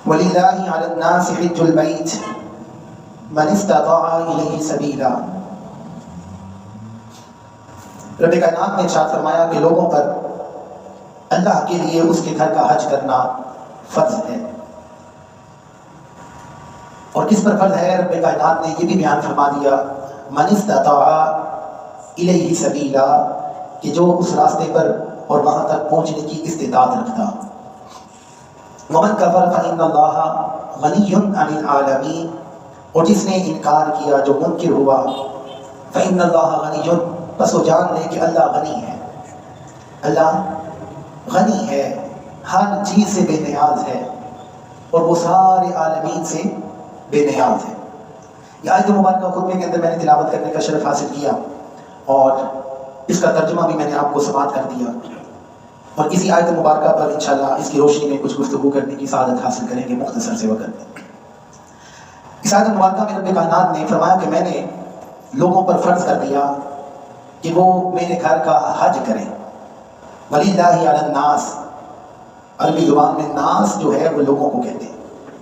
وَلِلَّهِ عَلَى النَّاسِ حِجُّ الْبَيْتِ مَنِ اسْتَطَاعَ إِلَيْهِ سَبِيلًا۔ رب کائنات نے ارشاد فرمایا کہ لوگوں پر اللہ کے لیے اس کے گھر کا حج کرنا فرض ہے۔ اور کس پر فرض ہے؟ رب کائنات نے یہ بھی بیان فرما دیا مَنِ اسْتَطَاعَ إِلَيْهِ سَبِيلًا، کہ جو اس راستے پر اور وہاں تک پہنچنے کی استطاعت رکھتا۔ وَمَنْ كَفَرَ فَإِنَّ اللَّهَ غَنِيٌّ عَنِ الْعَالَمِينَ، اور جس نے انکار کیا، جو منکر ہوا، فَإِنَّ اللَّهَ غَنِيٌّ، بس وہ جان لے کہ اللہ غنی ہے، اللہ غنی ہے، ہر چیز سے بے نیاز ہے، اور وہ سارے عالمین سے بے نیاز ہے۔ یہ آیت مبارکہ خطبے کے اندر میں نے تلاوت کرنے کا شرف حاصل کیا، اور اس کا ترجمہ بھی میں نے آپ کو سماعت کر دیا، اور اسی آیت مبارکہ پر انشاءاللہ اس کی روشنی میں کچھ گفتگو کرنے کی سعادت حاصل کریں گے مختصر سے وقت میں۔ اس آیت مبارکہ میں رب کائنات نے فرمایا کہ میں نے لوگوں پر فرض کر دیا کہ وہ میرے گھر کا حج کریں۔ وَلِلَّهِ عَلَى النَّاسِ، عربی زبان میں ناس جو ہے وہ لوگوں کو کہتے ہیں۔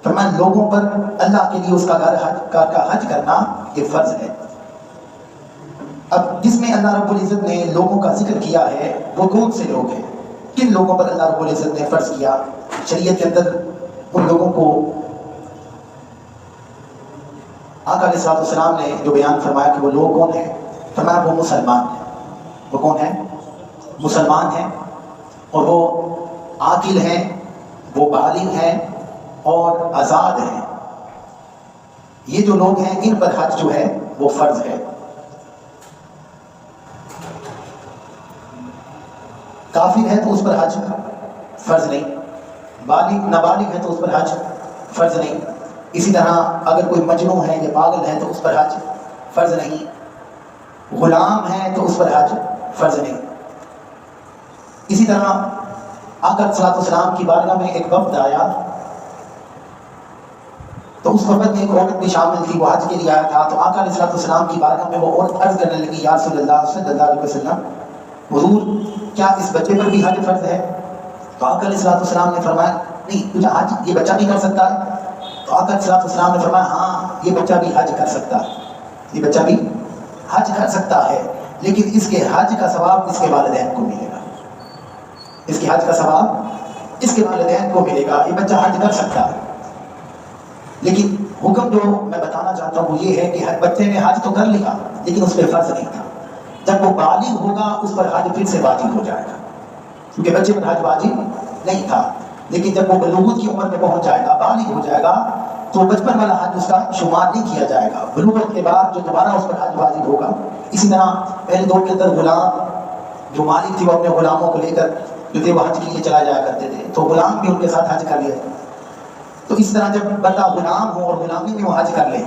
فرمایا لوگوں پر اللہ کے لیے اس کا گھر کا حج کرنا یہ فرض ہے۔ اب جس میں اللہ رب العزت نے لوگوں کا ذکر کیا ہے وہ کون سے لوگ ہیں؟ کن لوگوں پر اللہ رب العزت نے فرض کیا؟ شریعت کے اندر ان لوگوں کو آقا علیہ السلام نے جو بیان فرمایا کہ وہ لوگ کون ہیں، فرمایا وہ مسلمان ہیں۔ وہ کون ہیں؟ مسلمان ہیں، اور وہ عاقل ہیں، وہ بالغ ہیں، اور آزاد ہیں۔ یہ جو لوگ ہیں ان پر حج جو ہے وہ فرض ہے۔ کافر ہے تو اس پر حج فرض نہیں، نابالغ ہے تو اس پر حج فرض نہیں، اسی طرح اگر کوئی مجنون ہے یا پاگل ہے تو اس پر حج فرض نہیں، غلام ہے تو اس پر حج فرض نہیں۔ اسی طرح آقا صلی اللہ علیہ وسلم کی بارگاہ میں ایک وفد آیا، تو اس وفد میں ایک عورت بھی شامل تھی، وہ حج کے لیے آیا تھا۔ تو آقا علیہ السلام کی بارگاہ میں وہ عورت عرض کرنے لگی، یا رسول اللہ صلی اللہ علیہ وسلم، حضور کیا اس بچے پر بھی حج فرض ہے؟ تو آقا علیہ السلام نے فرمایا نہیں، تجھے حج یہ بچہ بھی کر سکتا ہے؟ تو آقا علیہ السلام نے فرمایا ہاں، یہ بچہ بھی حج کر سکتا ہے، یہ بچہ بھی حج کر سکتا ہے، لیکن اس کے حج کا ثواب اس کے والدین کو ملے گا۔ اس کے حج کا ثواب اس کے والدین کو ملے گا۔ یہ بچہ حج کر سکتا ہے، لیکن حکم جو میں بتانا چاہتا ہوں وہ یہ ہے کہ ہر بچے نے حج تو کر لیا لیکن اس پہ فرض نہیں تھا۔ جب وہ بالغ ہوگا اس پر حج پھر سے واجب ہو جائے گا، کیونکہ بچے پر حج واجب نہیں تھا، لیکن جب وہ بلوغت کی عمر میں پہنچ جائے گا، بالغ ہو جائے گا، تو بچپن والا حج اس کا شمار نہیں کیا جائے گا۔ بلوغت کے بعد جو دوبارہ اس پر حج واجب ہوگا۔ اسی طرح پہلے دور کے اندر غلام جو مالک تھے وہ اپنے غلاموں کو لے کر جو تھے وہ حج کے لیے چلا جایا کرتے تھے، تو غلام بھی ان کے ساتھ حج کر لیا۔ تو اس طرح جب بندہ غلام ہو اور غلامی میں وہ حج کر لے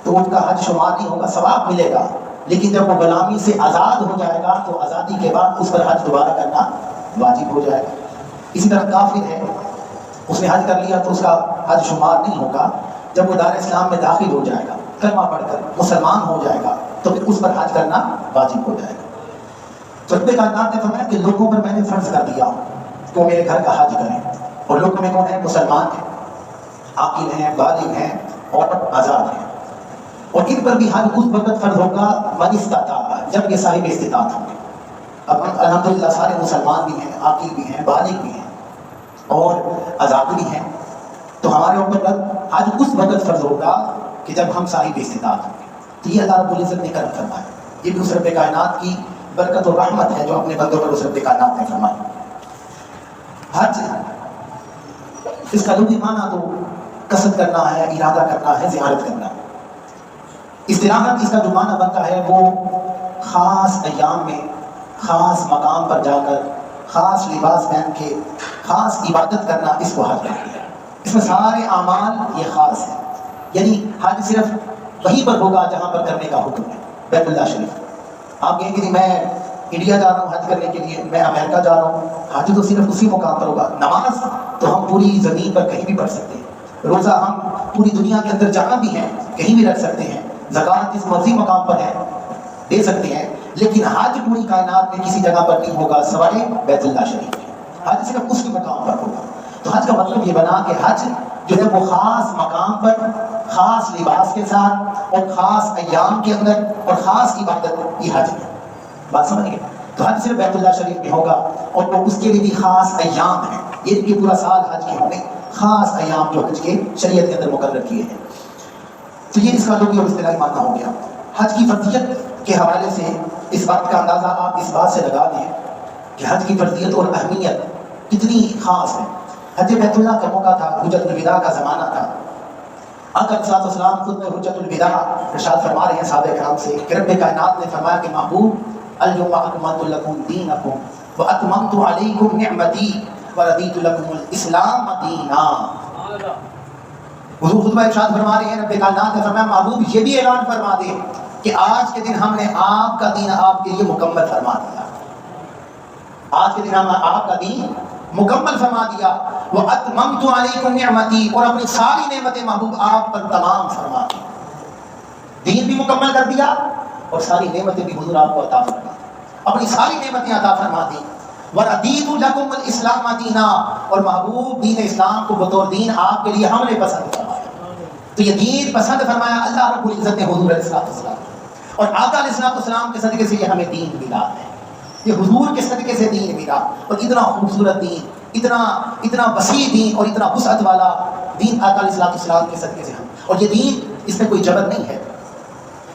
تو ان کا حج شمار نہیں ہوگا، ثواب ملے گا، لیکن جب وہ غلامی سے آزاد ہو جائے گا تو آزادی کے بعد اس پر حج دوبارہ کرنا واجب ہو جائے گا۔ اسی طرح کافر ہے، اس نے حج کر لیا تو اس کا حج شمار نہیں ہوگا، جب وہ دار اسلام میں داخل ہو جائے گا، کلمہ پڑھ کر مسلمان ہو جائے گا، تو پھر اس پر حج کرنا واجب ہو جائے گا۔ تو رب کائنات نے فرمایا کہ لوگوں پر میں نے فرض کر دیا کہ وہ میرے گھر کا حج کریں، اور لوگوں میں کون ہے؟ مسلمان ہیں، عاقل ہیں، بالغ ہیں، اور آزاد ہیں، اور ان پر بھی حج اس وقت فرض ہوگا من استطاع، جب یہ صاحب استطاعت ہوں گے۔ اب الحمدللہ سارے مسلمان بھی ہیں، عاقل بھی ہیں، بالغ بھی ہیں، اور آزاد بھی ہیں، تو ہمارے اوپر حج اس وقت فرض ہوگا کہ جب ہم صاحب استطاعت ہوں گے۔ تو یہ اللہ رب العزت نے کرم فرمایا، یہ بھی اس رب کائنات کی برکت اور رحمت ہے جو اپنے بندوں پر اس رب کائنات نے فرمائی۔ حج اس کا لغوی معنی تو قصد کرنا ہے، ارادہ کرنا ہے، زیارت کرنا ہے۔ استراحت اس کا جو معنی بنتا ہے وہ خاص ایام میں خاص مقام پر جا کر خاص لباس پہن کے خاص عبادت کرنا، اس کو حج کہتے ہیں۔ اس میں سارے اعمال یہ خاص ہیں، یعنی حج صرف وہیں پر ہوگا جہاں پر کرنے کا حکم ہے، بیت اللہ شریف۔ آپ کہیں گے میں انڈیا جا رہا ہوں حج کرنے کے لیے، میں امریکہ جا رہا ہوں، حج تو صرف اسی مقام پر ہوگا۔ نماز تو ہم پوری زمین پر کہیں بھی پڑھ سکتے ہیں، روزہ ہم پوری دنیا کے اندر جہاں بھی ہیں کہیں بھی رکھ سکتے ہیں، زکوٰۃ جس مرضی مقام پر ہے دے سکتے ہیں، لیکن حج پوری کائنات میں کسی جگہ پر نہیں ہوگا سوائے بیت اللہ شریف کے۔ حج صرف اس کے مقام پر ہوگا۔ تو حج کا مطلب یہ بنا کہ حج جو ہے وہ خاص مقام پر خاص لباس کے ساتھ اور خاص ایام کے اندر اور خاص عبادت یہ حج ہے. بات سمجھ گئے؟ تو حج صرف بیت اللہ شریف میں ہوگا اور وہ اس کے لیے بھی خاص ایام ہیں. یہ کہ پورا سال حج کے ہوں گے، خاص ایام جو حج کے شریعت کے اندر مقرر کیے ہیں. تو یہ اس کا لغوی اور اصطلاحی معنی ہو گیا. حج کی فرضیت کے حوالے سے اس بات کا اندازہ آپ اس بات سے لگا دیں کہ حج کی فرضیت اور اہمیت کتنی خاص ہے. حج بیت اللہ کا موقع تھا، حجۃ الوداع کا زمانہ تھا. آقا علیہ الصلوۃ والسلام خود میں حجۃ الوداع ارشاد فرما رہے ہیں صحابہ کرام سے کہ رب کائنات نے فرمایا کہ محبوب اليوم اکملت لکم دینکم واتممت علیکم نعمتی وردیت لکم الاسلام دینا. حضور خطبہ ارشاد فرما رہے ہیں رب کائنات نے فرمایا محبوب یہ بھی اعلان فرما دے کہ آج کے دن ہم نے آپ کا دین آپ کے لیے مکمل فرما دیا. آج کے دن ہم آپ کا دین مکمل فرما دیا. وَأَتْمَمْتُ عَلَيْكُمْ نِعْمَتِي اور اپنی ساری نعمتیں محبوب آپ پر تمام فرما دی. دین بھی مکمل کر دیا اور ساری نعمتیں بھی حضور آپ کو عطا فرما دی. اپنی ساری نعمتیں عطا فرما دی. وَرَضِيتُ لَكُمُ الْإِسْلَامَ دِينًا اور محبوب دین اسلام کو بطور دین آپ کے لیے ہم نے پسند فرمایا. تو یہ دین پسند فرمایا اللہ رب العزت نے حضور علیہ السلام اور آقا علیہ السلام کے صدقے سے یہ ہمیں دین ملا ہے. یہ حضور کے صدقے سے دین ملا اور اتنا خوبصورت دین، اتنا وسیع دین اور اتنا وسعت والا دین آقا علیہ السلام کے صدقے سے ہم. اور یہ دین اس میں کوئی جبر نہیں ہے،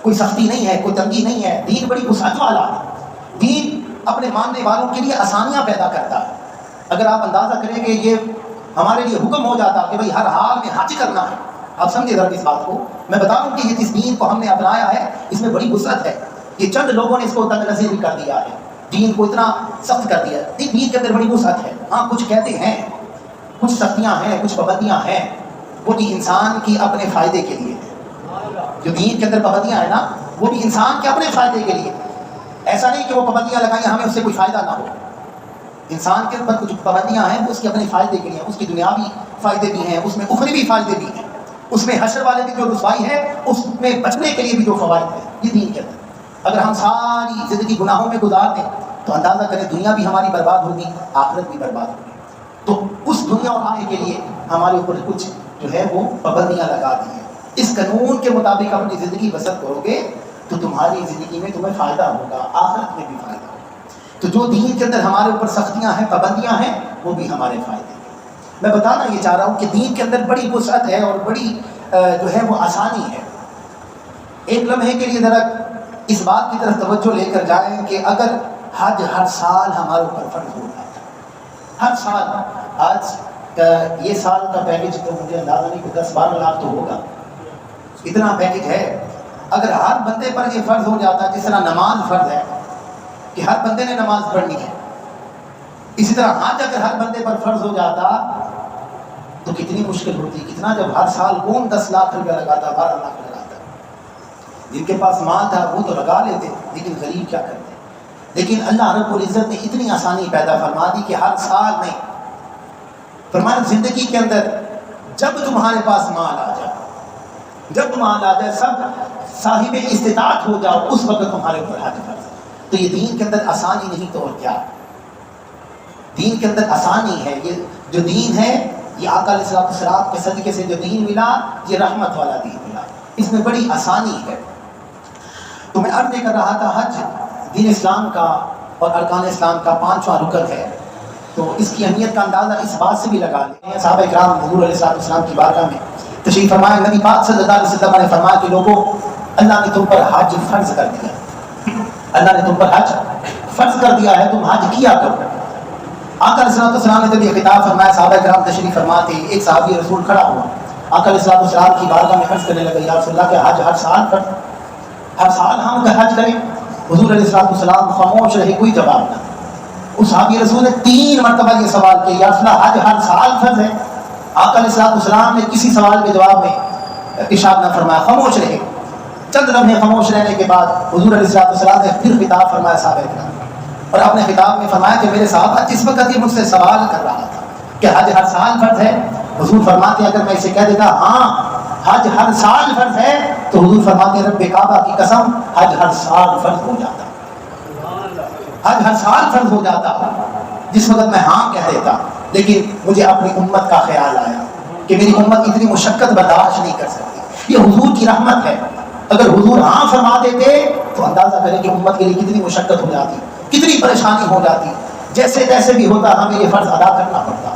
کوئی سختی نہیں ہے، کوئی تنگی نہیں ہے. دین بڑی وسعت والا ہے. دین اپنے ماننے والوں کے لیے آسانیاں پیدا کرتا ہے. اگر آپ اندازہ کریں کہ یہ ہمارے لیے حکم ہو جاتا کہ بھئی ہر حال میں حج کرنا ہے، آپ سمجھے ذرا اس بات کو. میں بتا رہا ہوں کہ یہ جس دین کو ہم نے اپنایا ہے اس میں بڑی وسعت ہے. یہ چند لوگوں نے اس کو تنگ نظیر کر دیا ہے، دین کو اتنا سخت کر دیا ہے. دین کے اندر بڑی وسعت ہے. ہاں کچھ کہتے ہیں، کچھ سختیاں ہیں، کچھ پابندیاں ہیں، وہ بھی انسان کی اپنے فائدے کے لیے ہے. جو دین کے اندر پابندیاں ہیں نا وہ بھی انسان کے اپنے فائدے کے لیے. ایسا نہیں کہ وہ پابندیاں لگائیں ہمیں اس سے کوئی فائدہ نہ ہو. انسان کے اوپر کچھ پابندیاں ہیں وہ اس کے اپنے فائدے کے لیے. اس کی دنیاوی فائدے بھی ہیں، اس میں اخروی فائدے بھی ہیں، اس میں حشر والے کی جو رسوائی ہے اس میں بچنے کے لیے بھی جو فوائد ہیں یہ دین کے اندر. اگر ہم ساری زندگی گناہوں میں گزار دیں تو اندازہ کریں دنیا بھی ہماری برباد ہوگی، آخرت بھی برباد ہوگی. تو اس دنیا اور آنے کے لیے ہمارے اوپر کچھ جو ہے وہ پابندیاں لگا دی ہیں. اس قانون کے مطابق اپنی زندگی بسر کرو گے تو تمہاری زندگی میں تمہیں فائدہ ہوگا، آخرت میں بھی فائدہ ہوگا. تو جو دین کے اندر ہمارے اوپر سختیاں ہیں، پابندیاں ہیں، وہ بھی ہمارے فائدے ہیں. میں بتانا یہ چاہ رہا ہوں کہ دین کے اندر بڑی وسعت ہے اور بڑی جو ہے وہ آسانی ہے. ایک لمحے کے لیے ذرا اس بات کی طرف توجہ لے کر جائیں کہ اگر حج ہر سال ہمارے اوپر فرض ہو جاتا ہے، ہر سال. آج یہ سال کا پیکج تو مجھے اندازہ نہیں کہ 10-12 لاکھ تو ہوگا، اتنا پیکج ہے. اگر ہر بندے پر یہ فرض ہو جاتا ہے، جس طرح نماز فرض ہے کہ ہر بندے نے نماز پڑھنی ہے، اسی طرح حج اگر ہر بندے پر فرض ہو جاتا تو کتنی مشکل ہوتی. کتنا جب ہر سال کون 10 لاکھ روپیہ لگاتا، 12 لاکھ لگاتا. جن کے پاس مال تھا وہ تو لگا لیتے، لیکن غریب کیا کرتے. لیکن اللہ رب العزت نے اتنی آسانی پیدا فرما دی کہ ہر سال میں فرمایا زندگی کے اندر جب تمہارے پاس مال آ جائے، جب مال آ جائے، سب صاحب استطاعت ہو جاؤ، اس وقت تمہارے اوپر حج فرض. تو یہ دین کے اندر آسانی نہیں تو اور کیا. دین کے اندر آسانی ہے. یہ جو دین ہے یہ آقا علیہ السلام کے صدقے سے جو دین ملا یہ رحمت والا دین ملا. اس میں بڑی آسانی ہے. تو میں عرض کر رہا تھا حج دین اسلام کا اور ارکان اسلام کا 5واں رکن ہے. تو اس کی اہمیت کا اندازہ اس بات سے بھی لگا لیں. صحابہ کرام حضور علیہ السلام کی بارگاہ میں تشریف فرمایا. نبی پاک صلی اللہ علیہ وسلم نے فرمایا کہ لوگوں اللہ نے تم پر حج فرض کر دیا، اللہ نے تم پر حج فرض کر دیا ہے، تم حج کیا کرو. آقا علیہ السلام نے جب یہ خطاب فرمایا صحابہ کرام تشریف فرما تھے. ایک صحابی رسول کھڑا ہوا، آقا علیہ السلام کی بارگاہ میں عرض کرنے لگا یا رسول اللہ کہ حج ہر سال ہم حج کریں؟ حضور علیہ السلام خاموش رہے، کوئی جواب نہ. اس صحابی رسول نے 3 مرتبہ یہ سوال کیا یا رسول اللہ حج ہر سال فرض ہے؟ آقا علیہ السلام نے کسی سوال کے جواب میں ارشاد نہ فرمایا، خاموش رہے. چند لمحے خاموش رہنے کے بعد حضور علیہ السلام نے پھر خطاب فرمایا صحابہ کرام، اور اپنے خطاب میں فرمایا کہ میرے صحابہ جس وقت یہ مجھ سے سوال کر رہا تھا کہ حج ہر سال فرض ہے، حضور فرماتے اگر میں اسے کہہ دیتا ہاں حج ہر سال فرض ہے تو حضور فرماتے رب کعبہ کی قسم حج ہر سال فرض ہو جاتا، حج ہر سال فرض ہو جاتا. جس وقت میں ہاں کہہ دیتا لیکن مجھے اپنی امت کا خیال آیا کہ میری امت اتنی مشقت برداشت نہیں کر سکتی. یہ حضور کی رحمت ہے. اگر حضور ہاں فرما دیتے تو اندازہ کریں کہ امت کے لیے کتنی مشقت ہو جاتی, کتنی پریشانی ہو جاتی. جیسے تیسے بھی ہوتا ہمیں یہ فرض ادا کرنا پڑتا,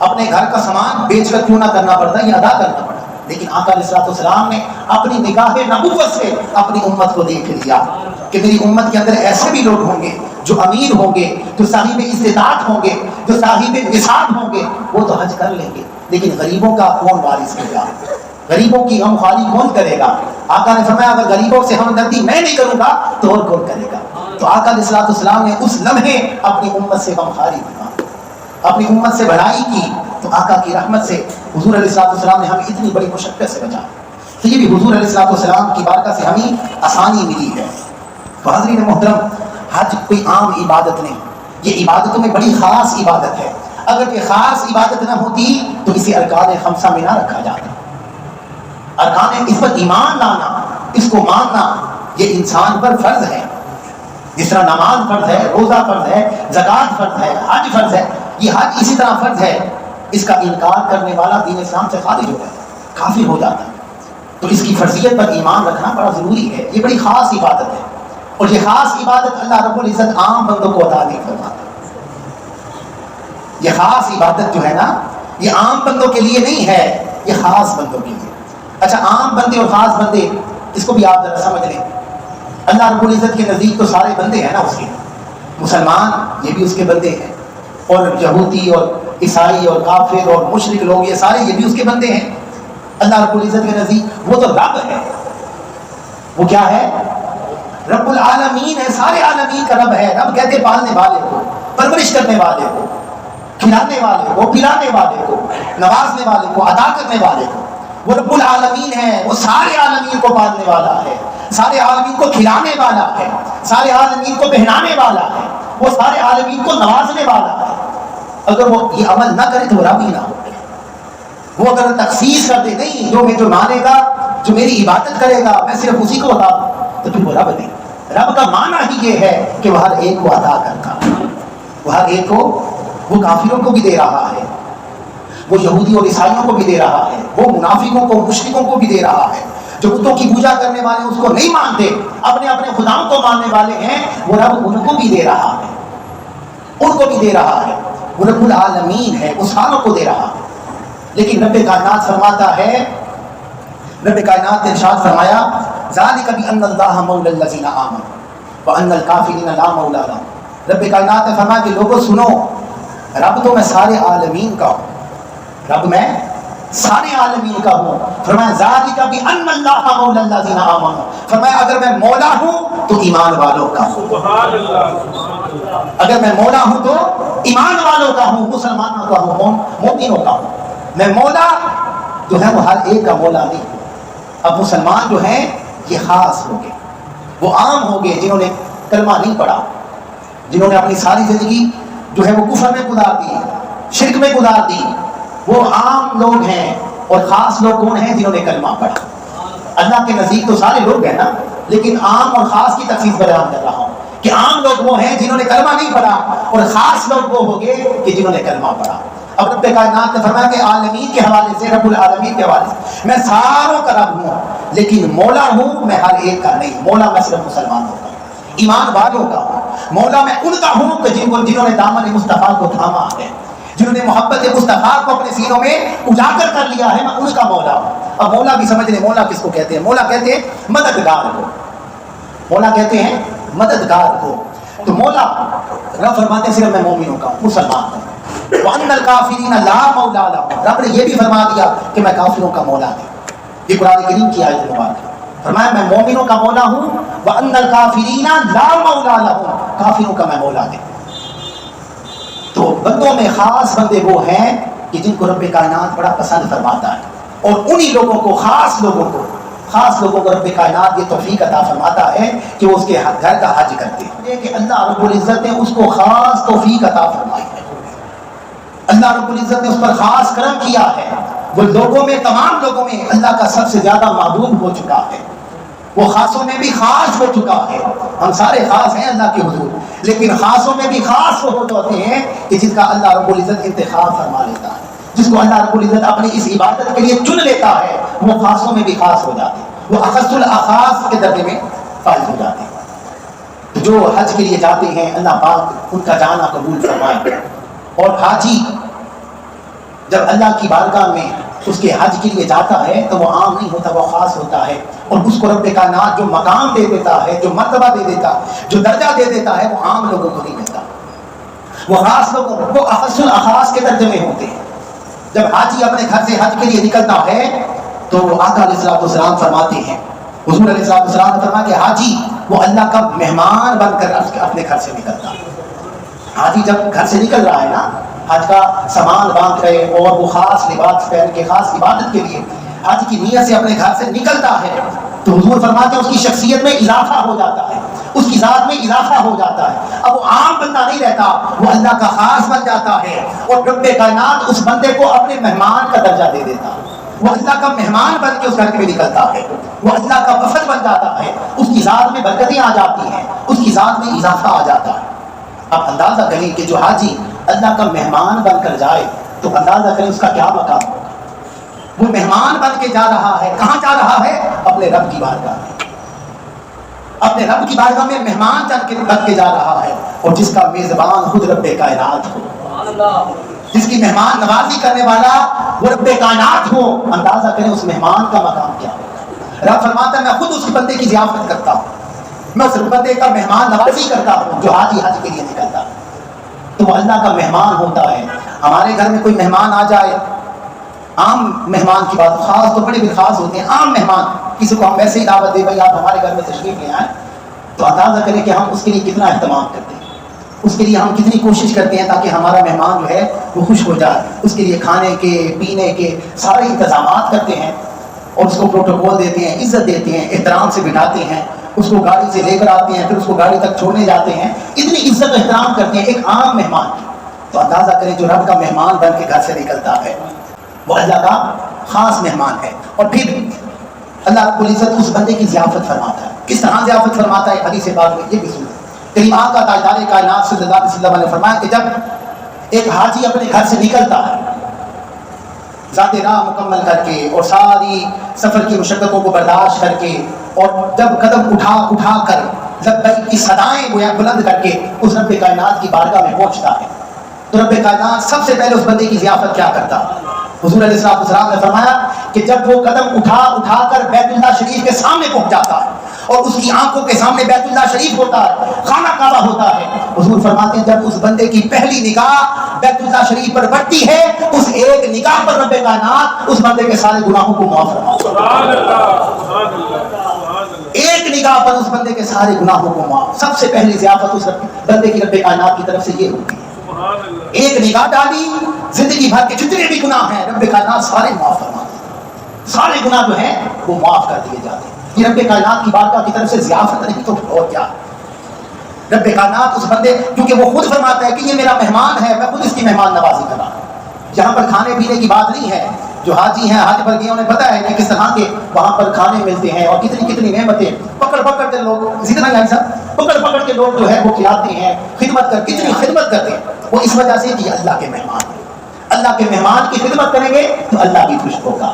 اپنے گھر کا سامان بیچ کر کیوں نہ کرنا پڑتا, یہ ادا کرنا پڑتا. لیکن آقا علیہ الصلوۃ والسلام نے اپنی نگاہ نبوت سے اپنی امت کو دیکھ لیا کہ میری امت کے اندر ایسے بھی لوگ ہوں گے جو امیر ہوں گے, جو صاحب استطاعت ہوں گے, جو صاحب نصاب ہوں گے, وہ تو حج کر لیں گے, لیکن غریبوں کا کون وارث ہوگا, غریبوں کی غم خواری کون کرے گا. آقا نے فرمایا اگر غریبوں سے ہمدردی میں نہیں کروں گا تو اور کون کرے گا. تو آقا علیہ الصلوۃ والسلام نے اس لمحے اپنی امت سے غم خاری کی, اپنی امت سے بھلائی کی. تو آقا کی رحمت سے حضور علیہ الصلوۃ والسلام نے ہمیں اتنی بڑی مشقت سے بچایا. تو یہ بھی حضور علیہ الصلوۃ والسلام کی برکت سے ہمیں آسانی ملی ہے. تو حاضرین محترم, حج کوئی عام عبادت نہیں, یہ عبادتوں میں بڑی خاص عبادت ہے. اگر یہ خاص عبادت نہ ہوتی تو اسے ارکان خمسہ میں نہ رکھا جاتا. ارکان, اس پر ایمان لانا, اس کو ماننا, یہ انسان پر فرض ہے. جس طرح نماز فرض ہے, روزہ فرض ہے, زکوٰۃ فرض ہے, حج فرض ہے, یہ حج اسی طرح فرض ہے. اس کا انکار کرنے والا دین اسلام سے خارج ہو جاتا ہے, کافر ہو جاتا ہے. تو اس کی فرضیت پر ایمان رکھنا بڑا ضروری ہے. یہ بڑی خاص عبادت ہے, اور یہ خاص عبادت اللہ رب العزت عام بندوں کو عطا نہیں فرماتا. یہ خاص عبادت جو ہے نا, یہ عام بندوں کے لیے نہیں ہے, یہ خاص بندوں کے لیے. اچھا, عام بندے اور خاص بندے, اس کو بھی آپ ذرا سمجھ لیں. اللہ رب العزت کے نزدیک تو سارے بندے ہیں نا اس کے. مسلمان یہ بھی اس کے بندے ہیں, اور یہودی اور عیسائی اور کافر اور مشرک لوگ, یہ سارے یہ بھی اس کے بندے ہیں. اللہ رب العزت کے نزدیک وہ تو رب ہے. وہ کیا ہے؟ رب العالمین ہے, سارے عالمین کا رب ہے. رب کہتے پالنے والے کو, پرورش کرنے والے کو, کھلانے والے کو, پلانے والے کو, نوازنے والے کو, عطا کرنے والے کو. وہ رب العالمین ہے, وہ سارے عالمین کو پالنے والا ہے, سارے عالمین کو کھلانے والا ہے, سارے عالمین کو پہنانے والا ہے, وہ سارے عالمین کو نوازنے والا ہے. اگر وہ یہ عمل نہ کرے تو وہ رب ہی نہ ہو. وہ اگر تخصیص کر دے, نہیں جو مانے گا, جو میری عبادت کرے گا, میں صرف اسی کو عطا دوں, تو پھر وہ رب نہیں. رب کا معنی ہی یہ ہے کہ وہ ہر ایک کو عطا کرتا ہے. وہ ہر ایک کو, وہ کافروں کو بھی دے رہا ہے, وہ یہودی اور عیسائیوں کو بھی دے رہا ہے, وہ منافقوں کو, مشرکوں کو بھی دے رہا ہے. جو بتوں کی پوجا کرنے والے اس کو نہیں مانتے, اپنے اپنے خداؤں کو ماننے والے ہیں, وہ رب ان کو بھی دے رہا ہے, ان کو بھی دے رہا ہے. وہ رب العالمین ہے, وہ ساروں کو دے رہا ہے. لیکن رب کائنات فرماتا ہے, رب کائنات نے ارشاد فرمایا, ذالک بأن اللہ مولی الذین آمنوا وأن الکافرین لا مولی لهم. رب کائنات نے فرمایا کہ لوگوں سنو, رب تو میں سارے عالمین کا ہوں, رب میں سارے عالمین کا ہوں. فرمایا ذالک بأن اللہ مولی الذین آمنوا, فرمایا اگر میں مولا ہوں تو ایمان والوں کا ہوں. سبحان اللہ. اگر میں مولا ہوں تو ایمان والوں کا ہوں, مسلمانوں کا ہوں, مومنوں کا ہوں. میں مولا جو ہے وہ ہر ایک کا مولا نہیں ہوں. اب مسلمان جو ہیں یہ خاص ہو گئے, وہ عام ہو گئے جنہوں نے کلمہ نہیں پڑھا, جنہوں نے اپنی ساری زندگی جو ہے وہ کفر میں گزار دی, شرک میں گزار دی. وہ عام لوگ ہیں. اور خاص لوگ کون ہیں؟ جنہوں نے کلمہ پڑھا. اللہ کے نزدیک تو سارے لوگ ہیں نا, لیکن عام اور خاص کی تفصیل بیان کر رہا ہوں کہ عام لوگ وہ ہیں جنہوں نے کلمہ نہیں پڑھا, اور خاص لوگ وہ ہو گئے کہ جنہوں نے کلمہ پڑھا. اب رب کائنات نے فرمایا کہ عالمین کے حوالے سے, رب العالمین کے حوالے سے, میں ساروں کا رب ہوں, لیکن مولا ہوں میں ہر ایک کا نہیں. مولا میں صرف مسلمانوں کا, ایمان والوں کا ہوں. مولا میں ان کا ہوں کہ جنہوں نے دامن مصطفیٰ کو تھاما ہے, جنہوں نے محبت مصطفیٰ کو اپنے سینوں میں اجاگر کر لیا ہے, میں ان کا مولا ہوں. اب مولا بھی سمجھ لیں, مولا کس کو کہتے ہیں؟ مولا کہتے ہیں مددگار کو. مولا کہتے ہیں مددگار کو. تو مولا رب فرماتے ہیں صرف میں مومنوں کا ہوں, مسلمان ہوں. وَأَنَّ الْكَافِرِينَ لَا مَوْلَىٰ لَهُمْ, رب نے یہ بھی فرما دیا کہ میں کافروں کا مولا ہوں. یہ قرآن کریم کی آیت مبارک ہے. فرمایا میں مومنوں کا مولا ہوں. وَأَنَّ الْكَافِرِينَ لَا مَوْلَىٰ لَهُمْ, کافروں کا میں مولا ہوں. تو بندوں میں خاص بندے وہ ہیں کہ جن کو رب کائنات بڑا پسند فرماتا ہے, اور انہی لوگوں کو, خاص لوگوں کو رب کائنات یہ توفیق عطا فرماتا ہے کہ وہ اس کے گھر کا حج کرتے ہیں. کہ اللہ رب العزت نے اس کو خاص توفیق عطا فرمائی ہے, اللہ رب العزت نے اس پر خاص کرم کیا ہے. وہ لوگوں میں, تمام لوگوں میں اللہ کا سب سے زیادہ محبوب ہو چکا ہے. وہ خاصوں میں بھی خاص ہو چکا ہے. ہم سارے خاص ہیں اللہ کے حضور, لیکن خاصوں میں بھی خاص وہ ہوتے ہیں کہ جس کا اللہ رب العزت انتخاب فرما لیتا ہے, جس کو اللہ رب العزت اپنی اس عبادت کے لیے چن لیتا ہے, وہ خاصوں میں بھی خاص ہو جاتے ہیں, وہ اخص الاخاص کے درجے میں فائز ہو جاتے ہیں. تو جو حج کے لیے جاتے ہیں اللہ پاک ان کا جانا قبول فرمائے. اور حاجی جب اللہ کی بارگاہ میں اس کے حج کے لیے جاتا ہے تو وہ عام نہیں ہوتا, وہ خاص ہوتا ہے, اور اس کو رب کائنات جو مقام دے دیتا ہے, جو مرتبہ دے دیتا, جو درجہ دے دیتا ہے, وہ عام لوگوں کو نہیں ملتا. وہ خاص لوگوں کو اخص الاخاص کے درجے میں ہوتے ہیں. جب حاجی اپنے گھر سے حج کے لیے نکلتا ہے تو آقا علیہ الصلوۃ والسلام فرماتے ہیں, حضور علیہ الصلوۃ والسلام نے فرمایا کہ حاجی وہ اللہ کا مہمان بن کر اپنے گھر سے نکلتا ہے. حاجی جب گھر سے نکل رہا ہے نا, حج کا سامان باندھ کر اور وہ خاص لباس پہن کے خاص عبادت کے لیے حج کی نیت سے اپنے گھر سے نکلتا ہے, تو حضور فرماتے ہیں اس کی شخصیت میں اضافہ ہو جاتا ہے, اس کی ذات میں اضافہ ہو جاتا ہے. اب وہ عام بندہ نہیں رہتا, وہ اللہ کا خاص بن جاتا ہے, اور رب کائنات اس بندے کو اپنے مہمان کا درجہ دے دیتا ہے. وہ اللہ کا مہمان بن کے اس گھر میں نکلتا ہے, وہ اللہ کا وفد بن جاتا ہے, اس کی ذات میں برکتیں آ جاتی ہیں, اس کی ذات میں اضافہ آ جاتا ہے. اب اندازہ کریں کہ جو حاجی اللہ کا مہمان بن کر جائے تو اندازہ کریں اس کا کیا مقام ہوگا. وہ مہمان بن کے جا رہا ہے, کہاں جا رہا ہے؟ اپنے رب کی بارگاہ میں, اپنے رب کی بارگاہ میں مہمان بن کے جا رہا ہے, اور جس کا میزبان خود رب کائنات ہو, جس کی مہمان نوازی کرنے والا وہ رب کائنات ہو. اندازہ کریں اس مہمان کا مقام کیا ہوگا. رب فرماتا ہے میں خود اس بندے کی ضیافت کرتا ہوں, میں اس بندے کا مہمان نوازی کرتا ہوں جو حاجی حج کے لیے نکلتا ہے. تو وہ اللہ کا مہمان ہوتا ہے. ہمارے گھر میں کوئی مہمان آ جائے, عام مہمان کی بات, خاص تو بڑے بھی خاص ہوتے ہیں, عام مہمان کسی کو ہم ویسے ہی دعوت دیں بھائی آپ ہمارے گھر میں تشریف لے آئیں, تو اندازہ کریں کہ ہم اس کے لیے کتنا اہتمام کرتے ہیں, اس کے لیے ہم کتنی کوشش کرتے ہیں تاکہ ہمارا مہمان جو ہے وہ خوش ہو جائے. اس کے لیے کھانے کے پینے کے سارے انتظامات کرتے ہیں, اور اس کو پروٹوکول دیتے ہیں, عزت دیتے ہیں, احترام سے بٹھاتے ہیں, اس کو گاڑی سے لے کر آتے ہیں, پھر اس کو گاڑی تک چھوڑنے جاتے ہیں, اتنی عزت و احترام کرتے ہیں ایک عام مہمان کی. تو اندازہ کریں جو رب کا مہمان بن کے گھر سے نکلتا ہے وہ اللہ کا خاص مہمان ہے. اور پھر اللہ رب العزت اس بندے کی ضیافت فرماتا ہے. کس طرح ضیافت فرماتا ہے حدیث پاک میں یہ بھی سنیں. کریم آقا تاجدار کائنات صلی اللہ علیہ وسلم نے فرمایا کہ جب ایک حاجی اپنے گھر سے نکلتا ہے ذات راہ مکمل کر کے اور ساری سفر کی مشقتوں کو برداشت کر کے, اور جب قدم اٹھا کر لبیک کی صدائیں گویا بلند کر کے اس رب کائنات کی بارگاہ میں پہنچتا ہے, تو رب کائنات سب سے پہلے اس بندے کی ضیافت کیا کرتا ہے؟ حضور علیہ السلام نے فرمایا کہ جب وہ قدم اٹھا کر بیت اللہ شریف کے سامنے پہنچ جاتا ہے, اور اس کی آنکھوں کے سامنے بیت اللہ شریف ہوتا ہے, خانہ کعبہ ہوتا ہے, حضور فرماتے ہیں جب اس بندے کی پہلی نگاہ بیت اللہ شریف پر پڑتی ہے, اس ایک نگاہ پر رب کائنات اس بندے کے سارے گناہوں کو معاف فرماتا ہے. ایک نگاہ پر اس بندے کے سارے گناہوں کو معاف. سب سے پہلی ضیافت اس بندے کی رب کائنات کی طرف سے یہ ہوتی ہے. ایک نگاہ ڈالی, زندگی بھر کے جتنے بھی گناہ ہیں رب کائنات سارے معاف فرماتے ہیں, سارے گناہ جو ہیں وہ معاف کر دیے جاتے ہیں. یہ رب کائنات کی بارگاہ کی طرف سے ضیافت نہیں تو اور کیا. رب کائنات اس بندے, کیونکہ وہ خود فرماتا ہے کہ یہ میرا مہمان ہے, میں خود اس کی مہمان نوازی کر رہا ہوں. یہاں پر کھانے پینے کی بات نہیں ہے. جو حاجی ہیں حج پر گئے انہیں پتا ہے کہ کس طرح کے وہاں پر کھانے ملتے ہیں اور کتنی نعمتیں پکڑ کے لوگ زندہ نہیں صاحب پکڑ کے لوگ جو ہے وہ کھلاتے ہیں, خدمت کر کتنی خدمت کرتے ہیں. وہ اس وجہ سے کہ اللہ کے مہمان ہیں, اللہ کے مہمان کی خدمت کریں گے تو اللہ بھی خوش ہوگا.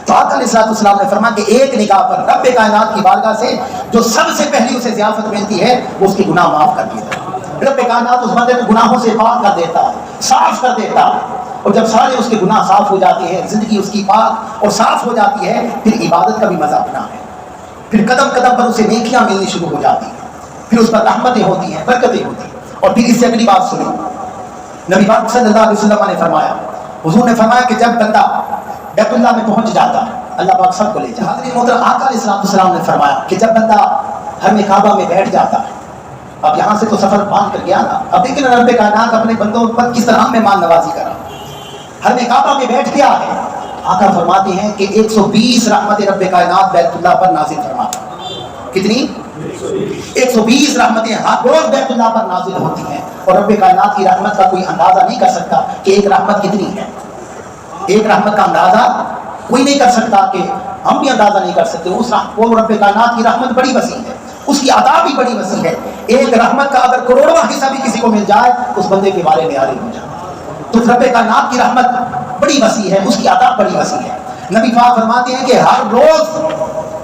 تو آقا علیہ الصلوۃ والسلام نے فرمایا کہ ایک نگاہ پر رب کائنات کی بارگاہ سے جو سب سے پہلی اسے ضیافت ملتی ہے وہ اس کے گناہ معاف کر دیتا ہے. رب کائنات اس بندے کو گناہوں سے پاک کر دیتا ہے, صاف کر دیتا ہے, اور جب سارے اس کے گناہ صاف ہو جاتے ہیں, زندگی اس کی پاک اور صاف ہو جاتی ہے, پھر عبادت کا بھی مزہ اپنا ہے. پھر قدم قدم پر اسے نیکیاں ملنی شروع ہو جاتی ہیں, پھر اس پر رحمتیں ہوتی ہیں, برکتیں ہوتی ہیں. اور پھر اس سے اگلی بات سنیں, نبی پاک صلی اللہ علیہ وسلم نے فرمایا, حضور نے فرمایا کہ جب بندہ بیت اللہ میں پہنچ جاتا ہے, اللہ پاک سب کو لے جاتا ہے. محترم آقا علیہ السلام نے فرمایا کہ جب بندہ حرم کعبہ میں بیٹھ جاتا ہے, اب یہاں سے تو سفر باندھ کر گیا نا, اب لیکن رب کائنات اپنے بندوں پر کس طرح مہمان نوازی کرا. حرم کعبہ میں بیٹھ گیا ہے, آقا فرماتے ہیں کہ 120 رحمت رب کائنات بیت اللہ پر نازل فرماتا ہے. کتنی؟ 120 رحمتیں ہر روز بیت اللہ پر نازل ہوتی ہیں, اور رب کائنات کی رحمت کا کوئی اندازہ نہیں کر سکتا کہ ایک رحمت کتنی ہے. ایک رحمت کا اندازہ کوئی نہیں کر سکتا کہ ہم بھی اندازہ نہیں کر سکتے. وہ رب کائنات کی رحمت بڑی وسیع ہے, اس کی عطا بھی بڑی وسیع ہے. ایک رحمت کا اگر کروڑواں حصہ بھی کسی کو مل جائے اس بندے کے بارے میں عالم ہو جائے. تو رب کائنات کی رحمت بڑی وسیع ہے, اس کی عطا بڑی وسیع ہے. نبی پاک فرماتے ہیں کہ ہر روز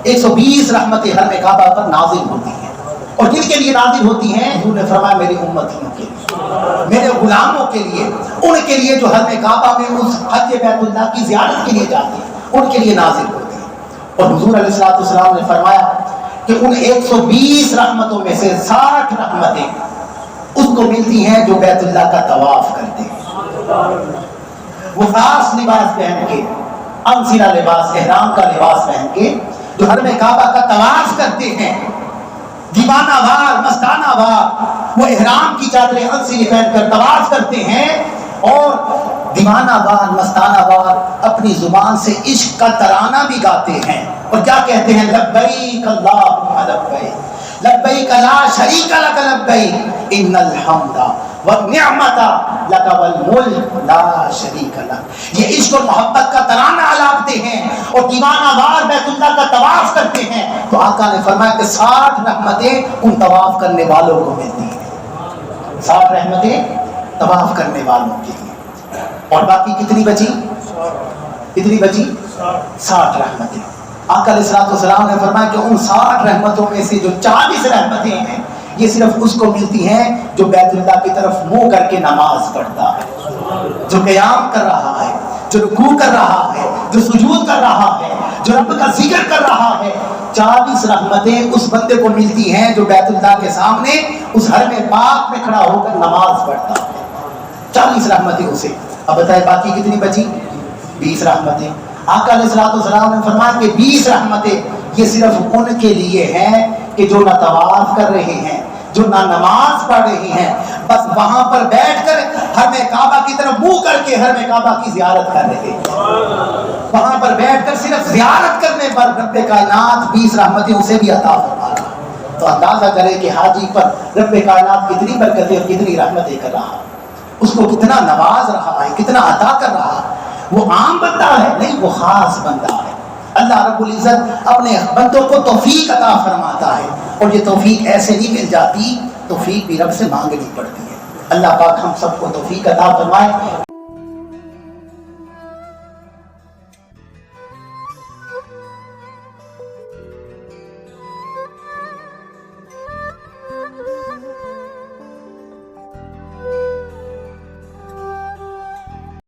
120 رحمتیں حرم کعبہ پر نازل ہوتی ہیں. اور کن کے لیے نازل ہوتی ہیں؟ حضور نے فرمایا میری امتیوں کے لیے, میرے غلاموں کے لیے, ان کے لیے جو حرم کعبہ میں اس حج بیت اللہ کی زیارت کے لیے جاتے ہیں, ان کے لیے نازل ہوتی ہیں. اور حضور علیہ الصلوۃ والسلام نے فرمایا کہ ان 120 رحمتوں میں سے 60 رحمتیں اس کو ملتی ہیں جو بیت اللہ کا طواف کرتے ہیں. وہ خاص لباس پہن کے, امثلہ لباس, احرام کا لباس پہن کے جو حرم کعبہ کا طواف کرتے ہیں, دیوانہ وار, مستانہ وار, وہ احرام کی چادریں امثلے پہن کر طواف کرتے ہیں اور دیوانہ وار, مستانہ وار اپنی زبان سے عشق کا ترانہ بھی گاتے ہیں. اور کیا کہتے ہیں؟ لبیک اللہم لبیک لبیک لا شریک لک لبیک ان الحمد والنعمت لک والملک لا شریک لک. یہ عشق اور محبت کا ترانہ الاپتے ہیں اور دیوانہ وار بیت اللہ کا طواف کرتے ہیں. تو آقا نے فرمایا کہ 60 رحمتیں ان طواف کرنے والوں کو ملتی ہیں. 60 رحمتیں طواف کرنے والوں کے لیے. اور باقی کتنی بچی؟ کتنی بچی؟ 60 رحمتیں. آقا علیہ الصلوۃ والسلام نے فرمایا کہ ان 60 رحمتوں میں سے جو 40 رحمتیں ہیں یہ صرف اس کو ملتی ہیں جو بیت اللہ کی طرف منہ کر کے نماز پڑھتا ہے, جو قیام کر رہا ہے, جو رکوع کر رہا ہے, جو سجود کر رہا ہے, جو رب کا ذکر کر رہا ہے. 40 رحمتیں اس بندے کو ملتی ہیں جو بیت اللہ کے سامنے اس حرم پاک میں کھڑا ہو کر نماز پڑھتا ہے. 40 رحمتیں اسے. اب بتائیں باقی کتنی بچی؟ 20 رحمتیں. آقا علیہ الصلوۃ والسلام نے فرمایا کہ 20 رحمتیں یہ صرف ان کے لیے ہیں کہ جو نہ طواف کر رہے ہیں, جو نہ نماز پڑھ رہی ہیں, بس وہاں پر بیٹھ کر حرم کعبہ کی طرف منہ کر کے حرم کعبہ کی زیارت کر رہے ہیں. وہاں پر بیٹھ کر صرف زیارت کرنے پر رب کائنات 20 رحمتیں اسے بھی عطا فرما رہا. تو اندازہ کرے کہ حاجی پر رب کائنات کتنی برکتیں اور کتنی رحمتیں کر رہا, اس کو کتنا نواز رہا ہے, کتنا عطا کر رہا. وہ عام بندہ ہے نہیں, وہ خاص بندہ ہے. اللہ رب العزت اپنے بندوں کو توفیق عطا فرماتا ہے اور یہ توفیق ایسے نہیں مل جاتی, توفیق بھی رب سے مانگنی پڑتی ہے. اللہ پاک ہم سب کو توفیق عطا فرمائے.